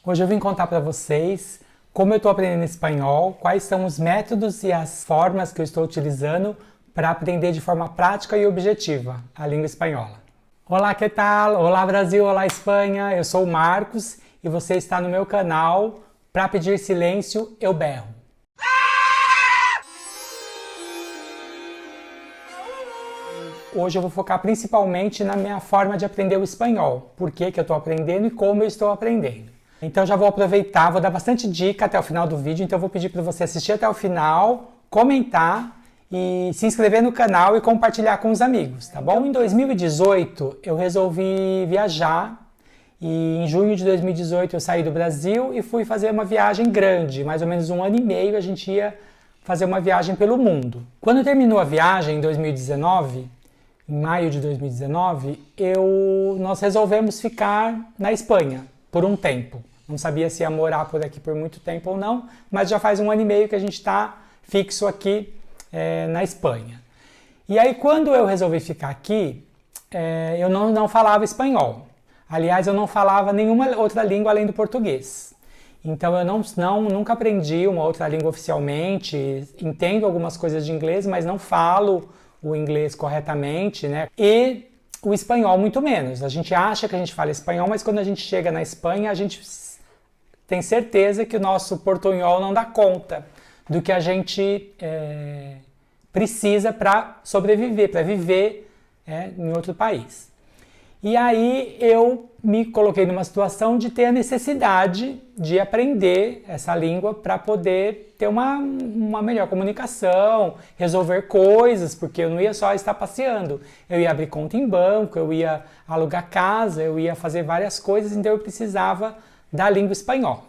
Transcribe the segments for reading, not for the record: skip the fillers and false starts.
Hoje eu vim contar para vocês como eu estou aprendendo espanhol, quais são os métodos e as formas que eu estou utilizando para aprender de forma prática e objetiva a língua espanhola. Olá, que tal? Olá, Brasil! Olá, Espanha! Eu sou o Marcos e você está no meu canal Para Pedir Silêncio, Eu Berro. Hoje eu vou focar principalmente na minha forma de aprender o espanhol, por que eu estou aprendendo e como eu estou aprendendo. Então já vou aproveitar, vou dar bastante dica até o final do vídeo, então eu vou pedir para você assistir até o final, comentar e se inscrever no canal e compartilhar com os amigos, tá bom? Em 2018 eu resolvi viajar e em junho de 2018 eu saí do Brasil e fui fazer uma viagem grande, mais ou menos 1 ano e meio a gente ia fazer uma viagem pelo mundo. Quando terminou a viagem em 2019, em maio de 2019, nós resolvemos ficar na Espanha por um tempo. Não sabia se ia morar por aqui por muito tempo ou não, mas já faz 1 ano e meio que a gente está fixo aqui na Espanha. E aí quando eu resolvi ficar aqui, eu não falava espanhol. Aliás, eu não falava nenhuma outra língua além do português. Então eu nunca aprendi uma outra língua oficialmente, entendo algumas coisas de inglês, mas não falo o inglês corretamente, né? E o espanhol muito menos. A gente acha que a gente fala espanhol, mas quando a gente chega na Espanha, a gente tem certeza que o nosso portunhol não dá conta do que a gente precisa para sobreviver, para viver em outro país. E aí eu me coloquei numa situação de ter a necessidade de aprender essa língua para poder ter uma melhor comunicação, resolver coisas, porque eu não ia só estar passeando. Eu ia abrir conta em banco, eu ia alugar casa, eu ia fazer várias coisas, então eu precisava da língua espanhola.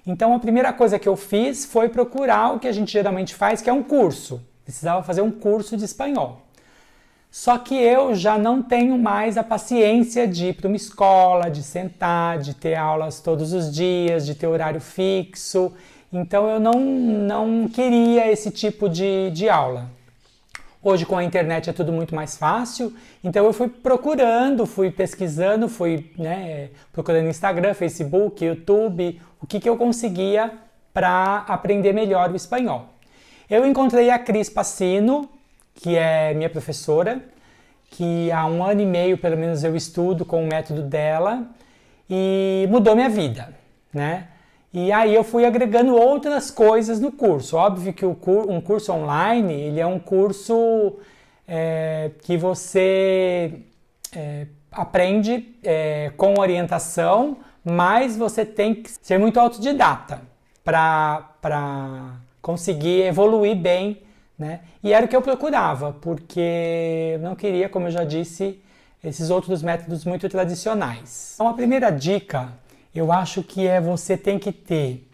Então a primeira coisa que eu fiz foi procurar o que a gente geralmente faz, que é um curso. Precisava fazer um curso de espanhol. Só que eu já não tenho mais a paciência de ir para uma escola, de sentar, de ter aulas todos os dias, de ter horário fixo. Então eu não queria esse tipo de aula. Hoje com a internet é tudo muito mais fácil, então eu fui procurando, fui pesquisando, fui procurando Instagram, Facebook, YouTube, o que eu conseguia para aprender melhor o espanhol. Eu encontrei a Cris Passino, que é minha professora, que há 1 ano e meio pelo menos eu estudo com o método dela e mudou minha vida, né? E aí eu fui agregando outras coisas no curso. Óbvio que um curso online, ele é um curso que você aprende com orientação, mas você tem que ser muito autodidata para conseguir evoluir bem, né? E era o que eu procurava, porque eu não queria, como eu já disse, esses outros métodos muito tradicionais. Então a primeira dica, eu acho que você tem que ter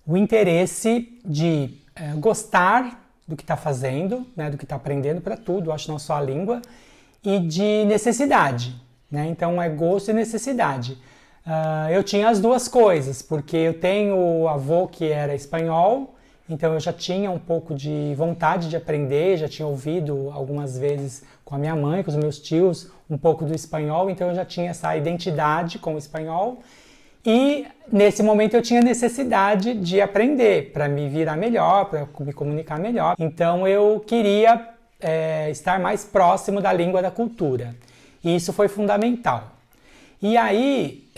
o interesse de gostar do que está fazendo, né, do que está aprendendo para tudo, acho não só a língua, e de necessidade, né? Então é gosto e necessidade. Eu tinha as duas coisas, porque eu tenho o avô que era espanhol, então eu já tinha um pouco de vontade de aprender, já tinha ouvido algumas vezes com a minha mãe, com os meus tios, um pouco do espanhol, então eu já tinha essa identidade com o espanhol. E nesse momento eu tinha necessidade de aprender para me virar melhor, para me comunicar melhor. Então eu queria estar mais próximo da língua, da cultura. E isso foi fundamental. E aí,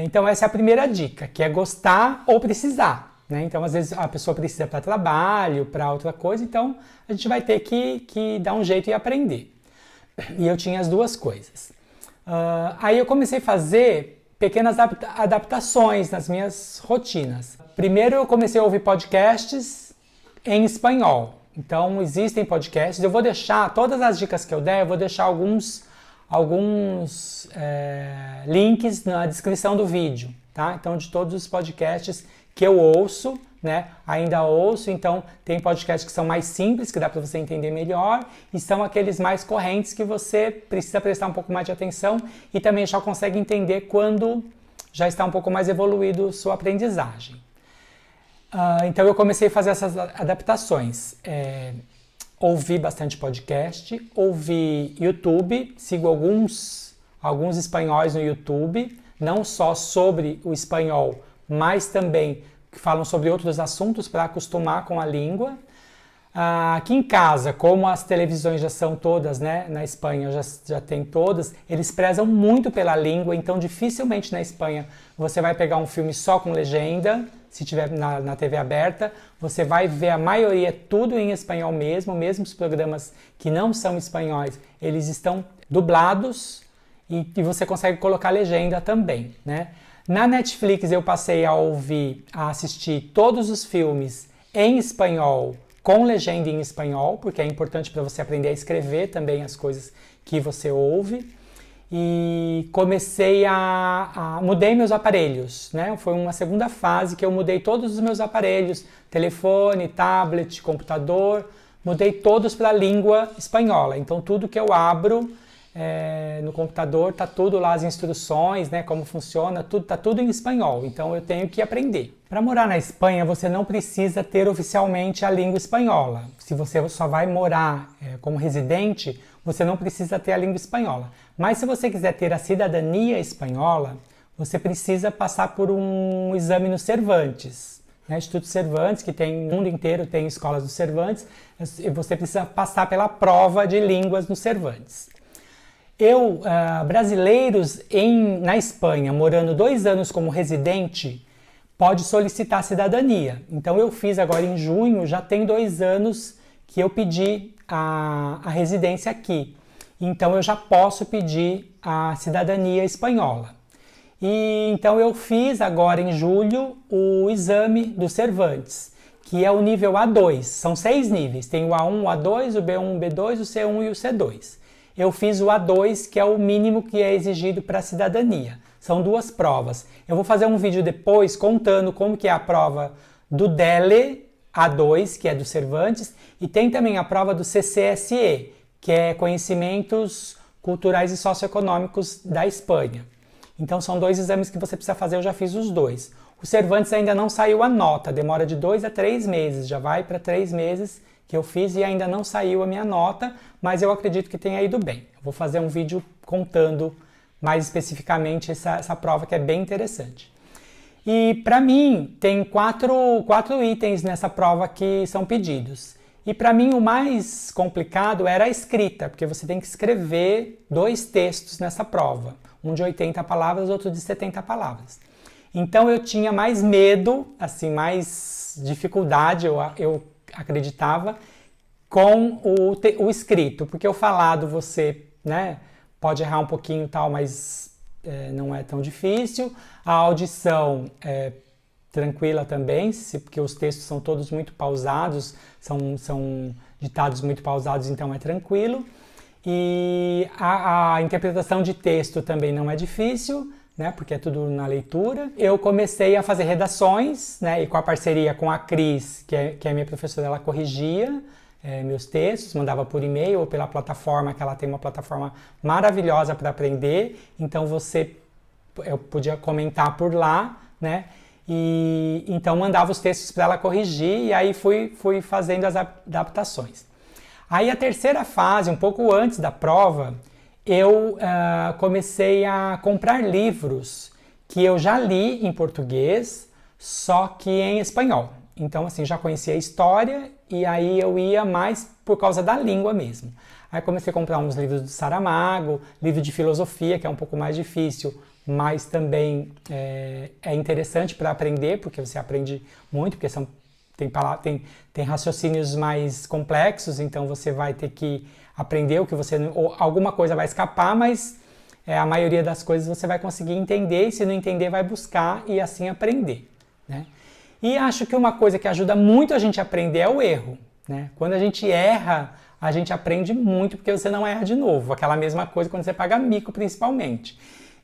então essa é a primeira dica, que é gostar ou precisar. Né? Então às vezes a pessoa precisa para trabalho, para outra coisa, então a gente vai ter que dar um jeito e aprender. E eu tinha as duas coisas. Aí eu comecei a fazer pequenas adaptações nas minhas rotinas. Primeiro eu comecei a ouvir podcasts em espanhol. Então existem podcasts, eu vou deixar, todas as dicas que eu der, eu vou deixar alguns links na descrição do vídeo, tá? Então de todos os podcasts que eu ouço, né? Ainda ouço, então tem podcasts que são mais simples, que dá para você entender melhor, e são aqueles mais correntes que você precisa prestar um pouco mais de atenção e também já consegue entender quando já está um pouco mais evoluído sua aprendizagem. Então eu comecei a fazer essas adaptações. Ouvi bastante podcast, ouvi YouTube, sigo alguns espanhóis no YouTube, não só sobre o espanhol, mas também que falam sobre outros assuntos para acostumar com a língua. Aqui em casa, como as televisões já são todas, né, na Espanha já tem todas, eles prezam muito pela língua, então dificilmente na Espanha você vai pegar um filme só com legenda, se tiver na TV aberta, você vai ver a maioria tudo em espanhol mesmo os programas que não são espanhóis, eles estão dublados e você consegue colocar legenda também, né? Na Netflix eu passei a assistir todos os filmes em espanhol, com legenda em espanhol, porque é importante para você aprender a escrever também as coisas que você ouve. E comecei mudei meus aparelhos, né? Foi uma segunda fase que eu mudei todos os meus aparelhos, telefone, tablet, computador, mudei todos para a língua espanhola. Então tudo que eu abro no computador tá tudo lá, as instruções, né? Como funciona, tá tudo em espanhol. Então eu tenho que aprender. Para morar na Espanha, você não precisa ter oficialmente a língua espanhola. Se você só vai morar como residente, você não precisa ter a língua espanhola. Mas se você quiser ter a cidadania espanhola, você precisa passar por um exame no Cervantes. Instituto Cervantes, que tem no mundo inteiro, tem escolas do Cervantes, e você precisa passar pela prova de línguas no Cervantes. Brasileiros na Espanha, morando 2 anos como residente, pode solicitar cidadania. Então eu fiz agora em junho, já tem 2 anos que eu pedi a residência aqui. Então eu já posso pedir a cidadania espanhola. E então eu fiz agora em julho o exame do Cervantes, que é o nível A2. São 6 níveis, tem o A1, o A2, o B1, o B2, o C1 e o C2. Eu fiz o A2, que é o mínimo que é exigido para a cidadania. São 2 provas. Eu vou fazer um vídeo depois contando como que é a prova do DELE A2, que é do Cervantes, e tem também a prova do CCSE, que é Conhecimentos Culturais e Socioeconômicos da Espanha. Então são 2 exames que você precisa fazer, eu já fiz os 2. O Cervantes ainda não saiu a nota, demora de 2 a 3 meses, já vai para 3 meses que eu fiz e ainda não saiu a minha nota, mas eu acredito que tenha ido bem. Eu vou fazer um vídeo contando mais especificamente essa prova, que é bem interessante. E para mim tem quatro itens nessa prova que são pedidos. E para mim o mais complicado era a escrita, porque você tem que escrever 2 textos nessa prova. Um de 80 palavras, outro de 70 palavras. Então eu tinha mais medo, assim, mais dificuldade, eu acreditava, com o escrito, porque o falado você, né, pode errar um pouquinho e tal, mas não é tão difícil. A audição é tranquila também, porque os textos são todos muito pausados, são ditados muito pausados, então é tranquilo. E a interpretação de texto também não é difícil, né, porque é tudo na leitura. Eu comecei a fazer redações, né, e com a parceria com a Cris, que é minha professora, ela corrigia meus textos, mandava por e-mail ou pela plataforma, que ela tem uma plataforma maravilhosa para aprender. Então eu podia comentar por lá, né, e então mandava os textos para ela corrigir e aí fui fazendo as adaptações. Aí a terceira fase, um pouco antes da prova, eu comecei a comprar livros que eu já li em português, só que em espanhol. Então, assim, já conhecia a história e aí eu ia mais por causa da língua mesmo. Aí comecei a comprar uns livros do Saramago, livro de filosofia, que é um pouco mais difícil, mas também é interessante para aprender, porque você aprende muito, porque tem raciocínios mais complexos, então você vai ter que aprender o que ou alguma coisa vai escapar, mas a maioria das coisas você vai conseguir entender, e se não entender vai buscar e assim aprender, né? E acho que uma coisa que ajuda muito a gente a aprender é o erro, né? Quando a gente erra, a gente aprende muito, porque você não erra de novo, aquela mesma coisa quando você paga mico principalmente.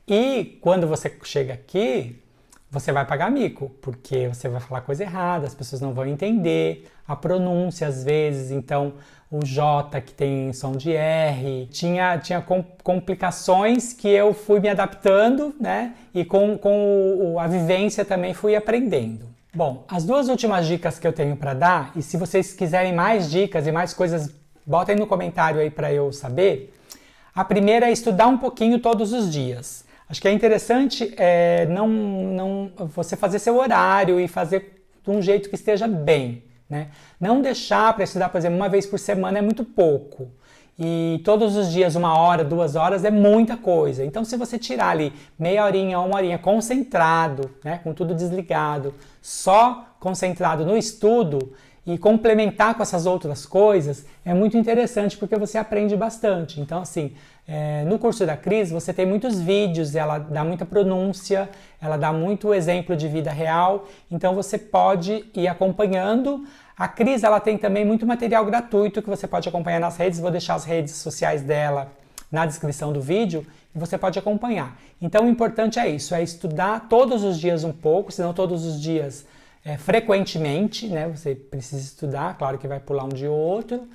E quando você chega aqui, você vai pagar mico, porque você vai falar coisa errada, as pessoas não vão entender, a pronúncia às vezes, então o J que tem som de R, tinha complicações que eu fui me adaptando, né? E com a vivência também fui aprendendo. Bom, as 2 últimas dicas que eu tenho para dar, e se vocês quiserem mais dicas e mais coisas, botem no comentário aí para eu saber. A primeira é estudar um pouquinho todos os dias. Acho que é interessante não você fazer seu horário e fazer de um jeito que esteja bem, né? Não deixar para estudar, por exemplo, uma vez por semana é muito pouco. E todos os dias, 1 hora, 2 horas é muita coisa. Então, se você tirar ali meia horinha, 1 horinha, concentrado, né, com tudo desligado, só concentrado no estudo e complementar com essas outras coisas, é muito interessante porque você aprende bastante. Então, assim, no curso da Cris, você tem muitos vídeos, ela dá muita pronúncia, ela dá muito exemplo de vida real, então você pode ir acompanhando. A Cris, ela tem também muito material gratuito que você pode acompanhar nas redes, vou deixar as redes sociais dela na descrição do vídeo e você pode acompanhar. Então o importante é isso, é estudar todos os dias um pouco, se não todos os dias, frequentemente, né? Você precisa estudar, claro que vai pular um dia ou outro.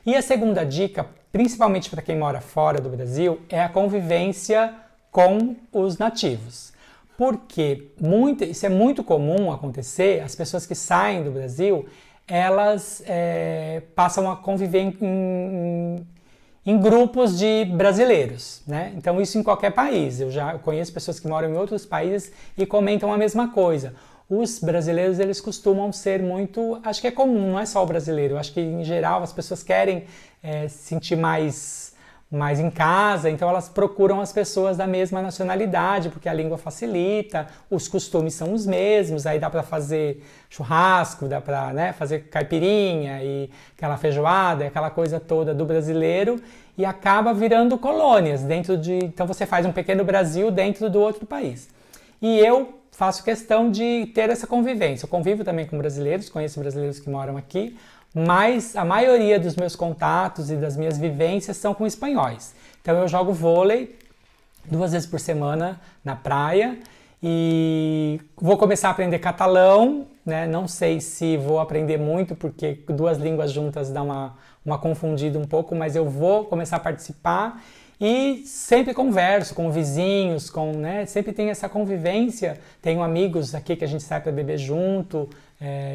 E a segunda dica, principalmente para quem mora fora do Brasil, é a convivência com os nativos. Porque isso é muito comum acontecer, as pessoas que saem do Brasil, elas passam a conviver em grupos de brasileiros, né? Então isso em qualquer país. Eu já conheço pessoas que moram em outros países e comentam a mesma coisa. Os brasileiros, eles costumam ser muito... Acho que é comum, não é só o brasileiro. Acho que, em geral, as pessoas querem se sentir mais em casa, então elas procuram as pessoas da mesma nacionalidade, porque a língua facilita, os costumes são os mesmos, aí dá para fazer churrasco, dá para, né, fazer caipirinha e aquela feijoada, aquela coisa toda do brasileiro, e acaba virando colônias dentro de... Então você faz um pequeno Brasil dentro do outro país. E eu faço questão de ter essa convivência. Eu convivo também com brasileiros, conheço brasileiros que moram aqui, mas a maioria dos meus contatos e das minhas vivências são com espanhóis. Então eu jogo vôlei 2 vezes por semana na praia e vou começar a aprender catalão, né? Não sei se vou aprender muito porque 2 línguas juntas dá uma confundida um pouco, mas eu vou começar a participar. E sempre converso com vizinhos, né? Sempre tem essa convivência. Tenho amigos aqui que a gente sai para beber junto,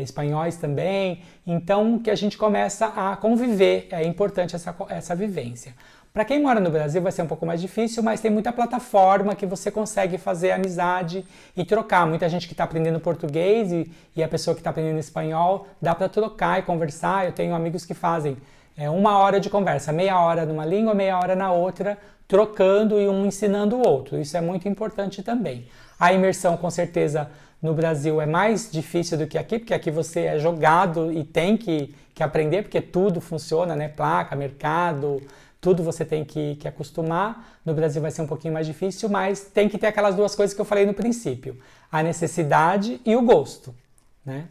espanhóis também. Então, que a gente começa a conviver. É importante essa vivência. Para quem mora no Brasil vai ser um pouco mais difícil, mas tem muita plataforma que você consegue fazer amizade e trocar. Muita gente que está aprendendo português e a pessoa que está aprendendo espanhol, dá para trocar e conversar. Eu tenho amigos que fazem 1 hora de conversa, meia hora numa língua, meia hora na outra, trocando e um ensinando o outro. Isso é muito importante também. A imersão, com certeza, no Brasil é mais difícil do que aqui, porque aqui você é jogado e tem que aprender, porque tudo funciona, né? Placa, mercado, tudo você tem que acostumar. No Brasil vai ser um pouquinho mais difícil, mas tem que ter aquelas 2 coisas que eu falei no princípio. A necessidade e o gosto, né?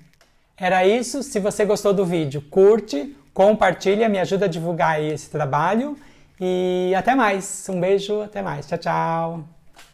Era isso. Se você gostou do vídeo, curte, compartilha, me ajuda a divulgar aí esse trabalho e até mais. Um beijo, até mais. Tchau, tchau.